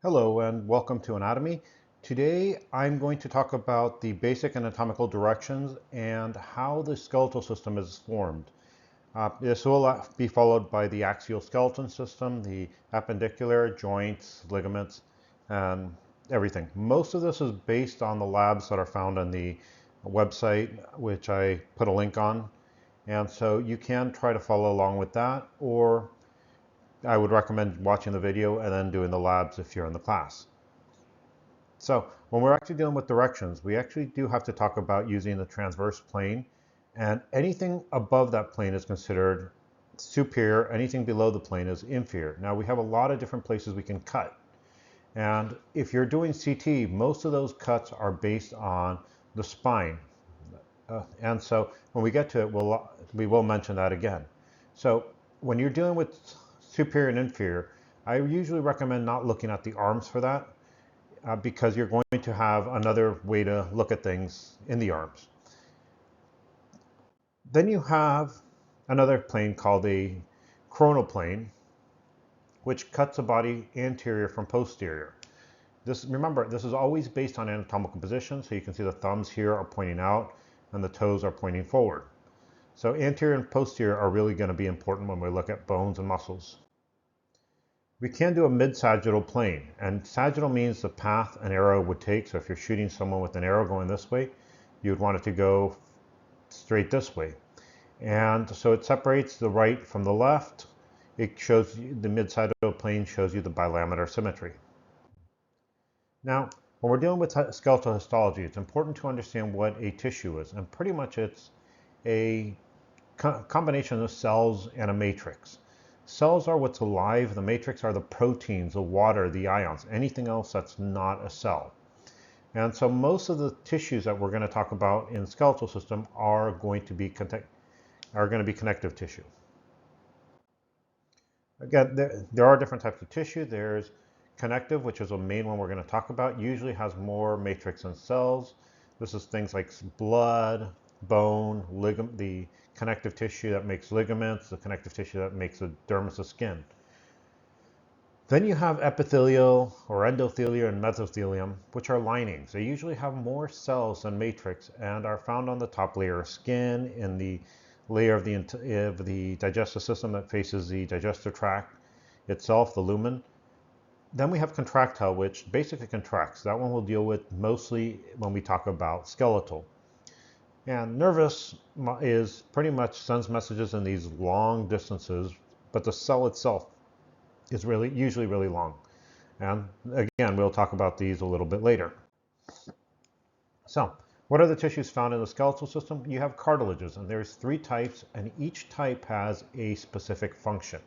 Hello and welcome to Anatomy. Today I'm going to talk about the basic anatomical directions and how the skeletal system is formed. This will be followed by the axial skeleton system, the appendicular, joints, ligaments, and everything. Most of this is based on the labs that are found on the website, which I put a link on. And so you can try to follow along with that, or I would recommend watching the video and then doing the labs if you're in the class. So when we're actually dealing with directions, we actually do have to talk about using the transverse plane, and anything above that plane is considered superior, anything below the plane is inferior. Now we have a lot of different places we can cut. And if you're doing CT, most of those cuts are based on the spine. And so when we get to it, we will mention that again. So when you're dealing with superior and inferior, I usually recommend not looking at the arms for that because you're going to have another way to look at things in the arms. Then you have another plane called a coronal plane, which cuts a body anterior from posterior. Remember, this is always based on anatomical position, so you can see the thumbs here are pointing out and the toes are pointing forward. So anterior and posterior are really going to be important when we look at bones and muscles. We can do a mid-sagittal plane, and sagittal means the path an arrow would take. So if you're shooting someone with an arrow going this way, you would want it to go straight this way. And so it separates the right from the left. It shows you, the mid-sagittal plane shows you the bilaminar symmetry. Now, when we're dealing with skeletal histology, it's important to understand what a tissue is, and pretty much it's a combination of cells and a matrix. Cells are what's alive, the matrix are the proteins, the water, the ions, anything else that's not a cell. And so most of the tissues that we're going to talk about in the skeletal system are going to be connective tissue. Again, there are different types of tissue. There's connective, which is the main one we're going to talk about, usually has more matrix and cells. This is things like blood, bone, the connective tissue that makes ligaments, the connective tissue that makes the dermis of skin. Then you have epithelial or endothelium and mesothelium, which are linings. They usually have more cells than matrix and are found on the top layer of skin, in the layer of the digestive system that faces the digestive tract itself, the lumen. Then we have contractile, which basically contracts. That one we'll deal with mostly when we talk about skeletal. And nervous is pretty much sends messages in these long distances, but the cell itself is usually really long. And again, we'll talk about these a little bit later. So, what are the tissues found in the skeletal system? You have cartilages, and there's 3 types, and each type has a specific function.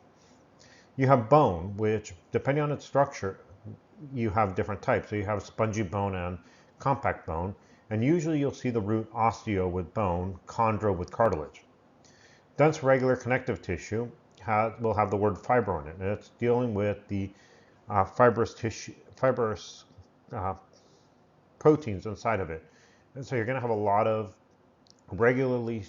You have bone, which, depending on its structure, you have different types. So you have spongy bone and compact bone, and usually you'll see the root osteo with bone, chondro with cartilage. Dense regular connective tissue will have the word fibro in it, and it's dealing with the fibrous proteins inside of it. And so you're going to have a lot of regularly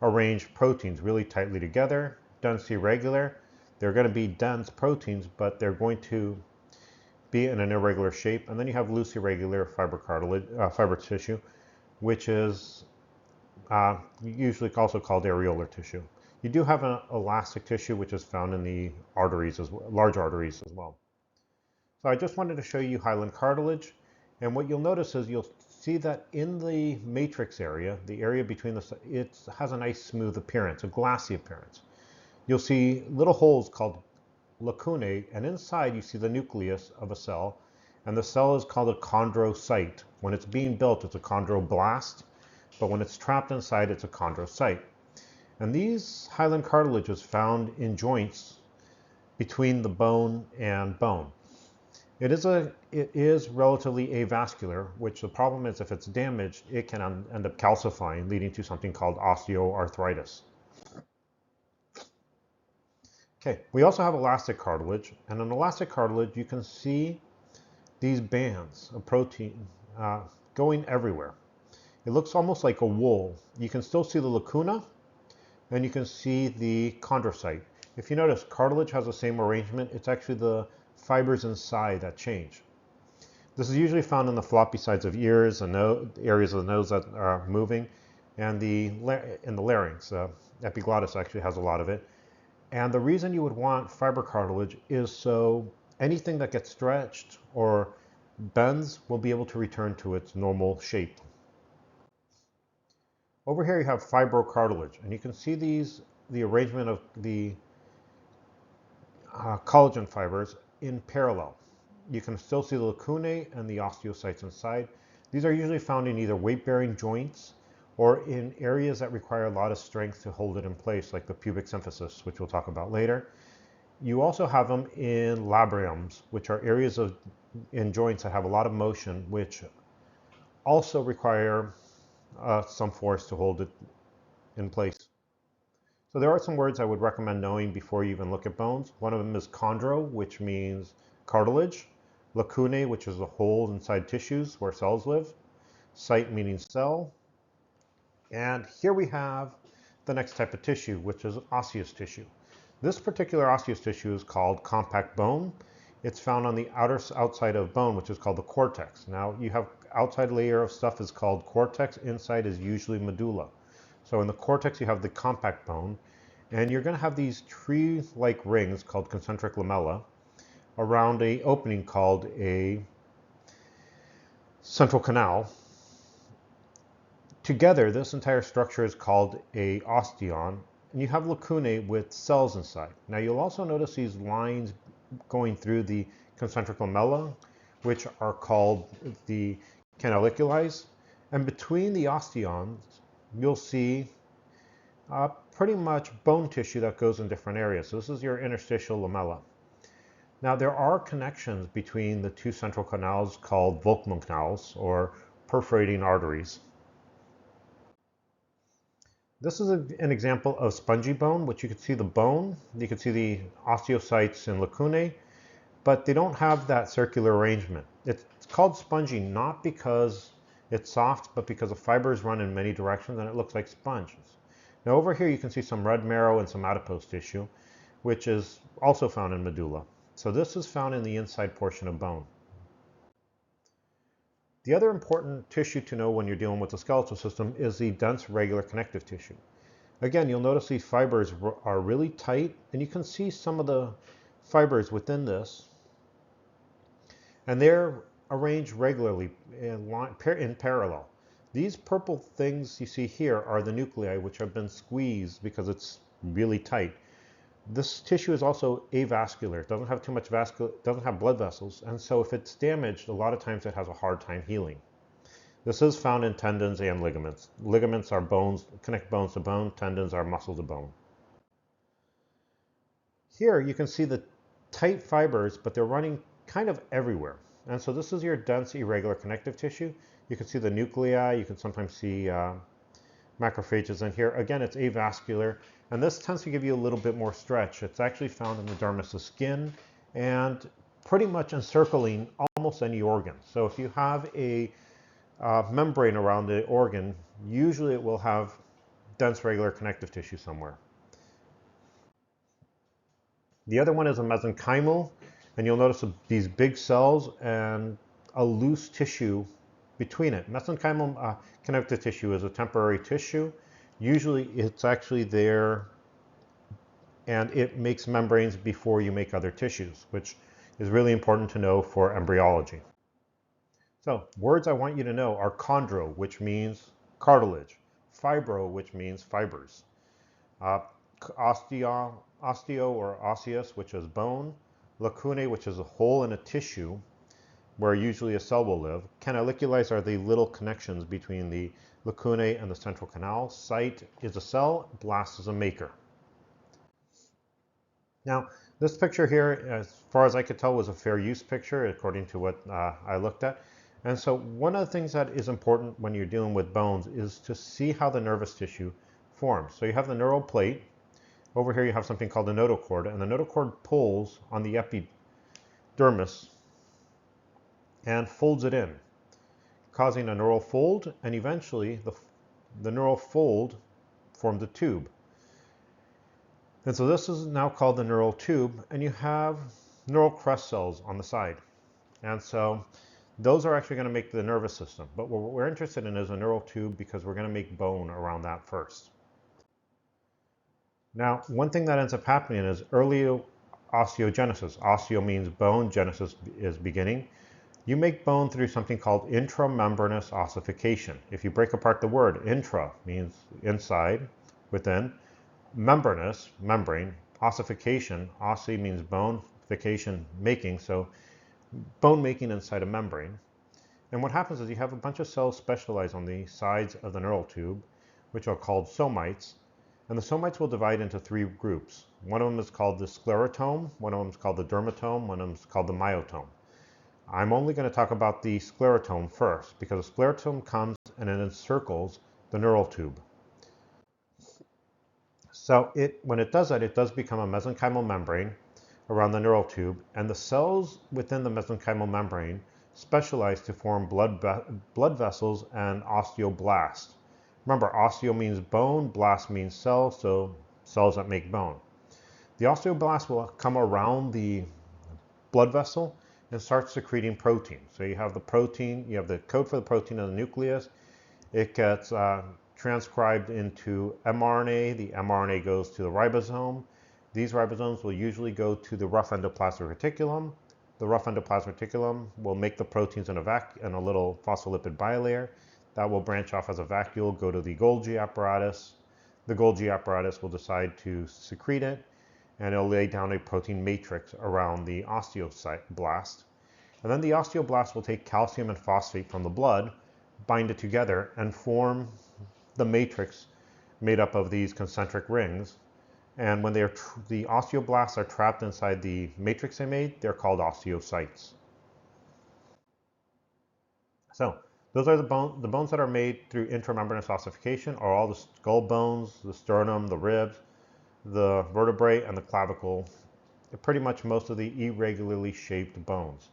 arranged proteins really tightly together. Dense irregular, they're going to be dense proteins, but they're going to be in an irregular shape. And then you have loose irregular fiber tissue, which is usually also called areolar tissue. You do have an elastic tissue, which is found in the arteries, large arteries as well. So I just wanted to show you hyaline cartilage. And what you'll notice is you'll see that in the matrix area, the area between it has a nice smooth appearance, a glassy appearance. You'll see little holes called lacunae, and inside you see the nucleus of a cell, and the cell is called a chondrocyte. When it's being built, it's a chondroblast, but when it's trapped inside, it's a chondrocyte. And these hyaline cartilage is found in joints between the bone and bone. It is relatively avascular, which the problem is if it's damaged, it can end up calcifying, leading to something called osteoarthritis. Okay, we also have elastic cartilage, and in elastic cartilage you can see these bands of protein going everywhere. It looks almost like a wool. You can still see the lacuna, and you can see the chondrocyte. If you notice, cartilage has the same arrangement. It's actually the fibers inside that change. This is usually found in the floppy sides of ears and areas of the nose that are moving, and in the larynx. Epiglottis actually has a lot of it. And the reason you would want fiber cartilage is so anything that gets stretched or bends will be able to return to its normal shape. Over here you have fibrocartilage, and you can see the arrangement of the collagen fibers in parallel. You can still see the lacunae and the osteocytes inside. These are usually found in either weight-bearing joints or in areas that require a lot of strength to hold it in place, like the pubic symphysis, which we'll talk about later. You also have them in labrums, which are areas in joints that have a lot of motion, which also require some force to hold it in place. So there are some words I would recommend knowing before you even look at bones. One of them is chondro, which means cartilage. Lacunae, which is a hole inside tissues where cells live. Cyte, meaning cell. And here we have the next type of tissue, which is osseous tissue. This particular osseous tissue is called compact bone. It's found on the outside of bone, which is called the cortex. Now, you have outside layer of stuff is called cortex. Inside is usually medulla. So in the cortex, you have the compact bone, and you're going to have these tree-like rings called concentric lamella around an opening called a central canal. Together, this entire structure is called a osteon, and you have lacunae with cells inside. Now, you'll also notice these lines going through the concentric lamella, which are called the canaliculi, and between the osteons, you'll see pretty much bone tissue that goes in different areas. So this is your interstitial lamella. Now, there are connections between the two central canals called Volkmann canals, or perforating arteries. This is an example of spongy bone, which you can see the bone, you can see the osteocytes and lacunae, but they don't have that circular arrangement. It's called spongy not because it's soft, but because the fibers run in many directions and it looks like sponges. Now over here you can see some red marrow and some adipose tissue, which is also found in medulla. So this is found in the inside portion of bone. The other important tissue to know when you're dealing with the skeletal system is the dense regular connective tissue. Again, you'll notice these fibers are really tight, and you can see some of the fibers within this, and they're arranged regularly in parallel. These purple things you see here are the nuclei, which have been squeezed because it's really tight. This tissue is also avascular. It doesn't have too much doesn't have blood vessels, and so if it's damaged, a lot of times it has a hard time healing. This is found in tendons and ligaments. Ligaments are bones, connect bones to bone. Tendons are muscle to bone. Here you can see the tight fibers, but they're running kind of everywhere. And so this is your dense irregular connective tissue. You can see the nuclei. You can sometimes see macrophages in here. Again, it's avascular, and this tends to give you a little bit more stretch. It's actually found in the dermis of skin and pretty much encircling almost any organ. So if you have a membrane around the organ, usually it will have dense regular connective tissue somewhere. The other one is a mesenchymal, and you'll notice these big cells and a loose tissue between it. Mesenchymal connective tissue is a temporary tissue. Usually it's actually there and it makes membranes before you make other tissues, which is really important to know for embryology. So words I want you to know are chondro, which means cartilage, fibro, which means fibers, osteo or osseous, which is bone, lacunae, which is a hole in a tissue where usually a cell will live. Canaliculi are the little connections between the lacunae and the central canal. Cyte is a cell, blast is a maker. Now, this picture here, as far as I could tell, was a fair use picture according to what I looked at. And so one of the things that is important when you're dealing with bones is to see how the nervous tissue forms. So you have the neural plate. Over here you have something called the notochord, and the notochord pulls on the epidermis and folds it in, causing a neural fold, and eventually the neural fold formed a tube. And so this is now called the neural tube, and you have neural crest cells on the side. And so those are actually going to make the nervous system. But what we're interested in is a neural tube because we're going to make bone around that first. Now, one thing that ends up happening is early osteogenesis. Osteo means bone, genesis is beginning. You make bone through something called intramembranous ossification. If you break apart the word, intra means inside, within, membranous, membrane, ossification, ossi means bone, fication, making, so bone making inside a membrane. And what happens is you have a bunch of cells specialized on the sides of the neural tube, which are called somites. And the somites will divide into three groups. One of them is called the sclerotome, one of them is called the dermatome, one of them is called the myotome. I'm only going to talk about the sclerotome first, because the sclerotome comes and it encircles the neural tube. So when it does that, it does become a mesenchymal membrane around the neural tube, and the cells within the mesenchymal membrane specialize to form blood vessels and osteoblasts. Remember, osteo means bone, blast means cell, so cells that make bone. The osteoblast will come around the blood vessel and start secreting protein. So you have the protein, you have the code for the protein in the nucleus. It gets transcribed into mRNA. The mRNA goes to the ribosome. These ribosomes will usually go to the rough endoplasmic reticulum. The rough endoplasmic reticulum will make the proteins in a little phospholipid bilayer. That will branch off as a vacuole, go to the Golgi apparatus. The Golgi apparatus will decide to secrete it, and it'll lay down a protein matrix around the osteoblast. And then the osteoblast will take calcium and phosphate from the blood, bind it together, and form the matrix made up of these concentric rings. And when the osteoblasts are trapped inside the matrix they made, they're called osteocytes. So those are the bones that are made through intramembranous ossification are all the skull bones, the sternum, the ribs, the vertebrae, and the clavicle. Pretty much most of the irregularly shaped bones.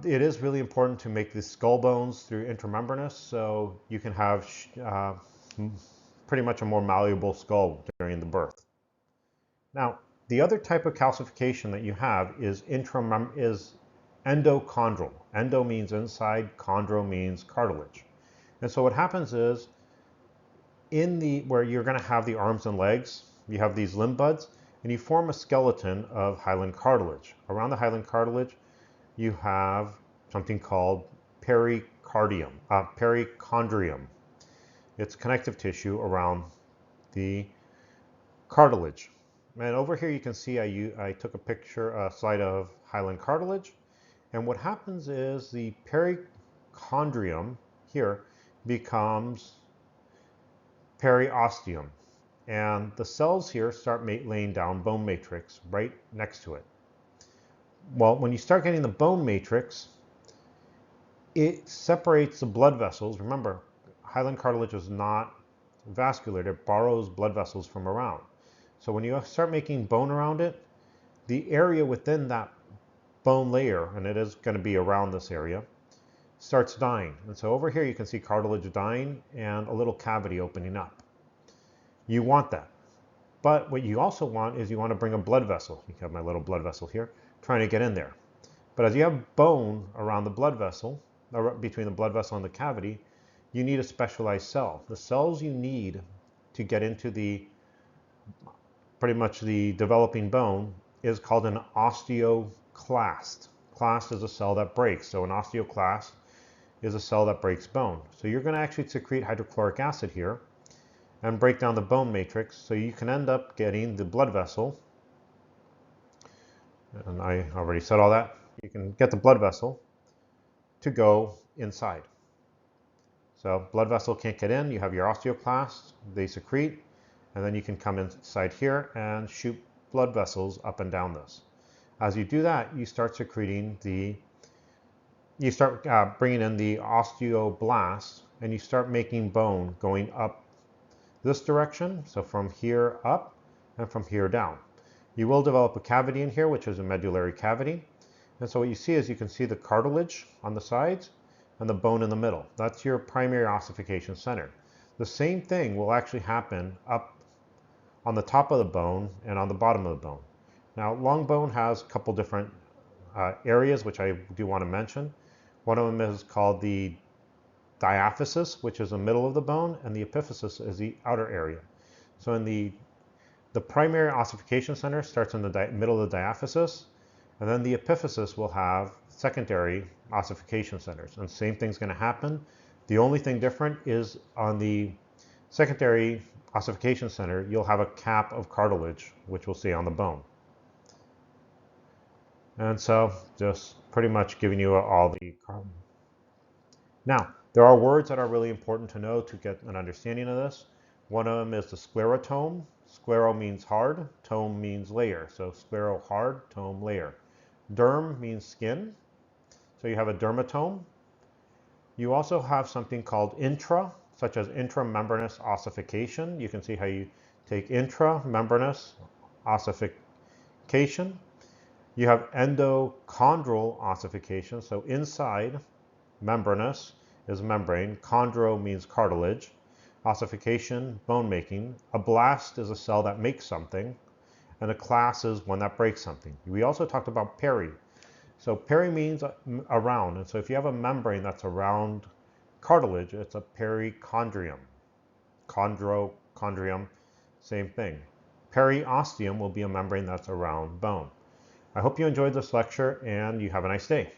It is really important to make the skull bones through intramembranous, so you can have pretty much a more malleable skull during the birth. Now, the other type of calcification that you have is endochondral. Endo means inside, chondro means cartilage. And so what happens is, where you're going to have the arms and legs, you have these limb buds, and you form a skeleton of hyaline cartilage. Around the hyaline cartilage, you have something called perichondrium. It's connective tissue around the cartilage. And over here you can see I took a slide of hyaline cartilage. And what happens is the perichondrium here becomes periosteum. And the cells here start laying down bone matrix right next to it. Well, when you start getting the bone matrix, it separates the blood vessels. Remember, hyaline cartilage is not vascular. It borrows blood vessels from around. So when you start making bone around it, the area within that bone layer, and it is going to be around this area, starts dying. And so over here you can see cartilage dying and a little cavity opening up. You want that. But what you also want is you want to bring a blood vessel. You have my little blood vessel here, trying to get in there. But as you have bone around the blood vessel, or between the blood vessel and the cavity, you need a specialized cell. The cells you need to get into pretty much the developing bone is called an osteoclast. Clast is a cell that breaks. So an osteoclast is a cell that breaks bone. So you're going to actually secrete hydrochloric acid here and break down the bone matrix, so you can end up getting the blood vessel. And I already said all that. You can get the blood vessel to go inside. So blood vessel can't get in. You have your osteoclast, they secrete, and then you can come inside here and shoot blood vessels up and down this. As you do that, you start secreting bringing in the osteoblast, and you start making bone going up this direction, so from here up and from here down. You will develop a cavity in here, which is a medullary cavity. And so what you see is you can see the cartilage on the sides and the bone in the middle. That's your primary ossification center. The same thing will actually happen up on the top of the bone and on the bottom of the bone. Now, long bone has a couple different areas which I do want to mention. One of them is called the diaphysis, which is the middle of the bone, and the epiphysis is the outer area. So in the primary ossification center starts in the middle of the diaphysis, and then the epiphysis will have secondary ossification centers. And same thing's going to happen. The only thing different is on the secondary ossification center, you'll have a cap of cartilage, which we'll see on the bone. And so just pretty much giving you all the. Now, there are words that are really important to know to get an understanding of this. One of them is the sclerotome. Sclero means hard, tome means layer. So sclero hard, tome layer. Derm means skin. So you have a dermatome. You also have something called intra, such as intramembranous ossification. You can see how you take intramembranous ossification. You have endochondral ossification. So inside, membranous is membrane. Chondro means cartilage. Ossification, bone making. A blast is a cell that makes something. And a class is one that breaks something. We also talked about peri. So peri means around. And so if you have a membrane that's around cartilage, it's a perichondrium. Chondrium, same thing. Periosteum will be a membrane that's around bone. I hope you enjoyed this lecture and you have a nice day.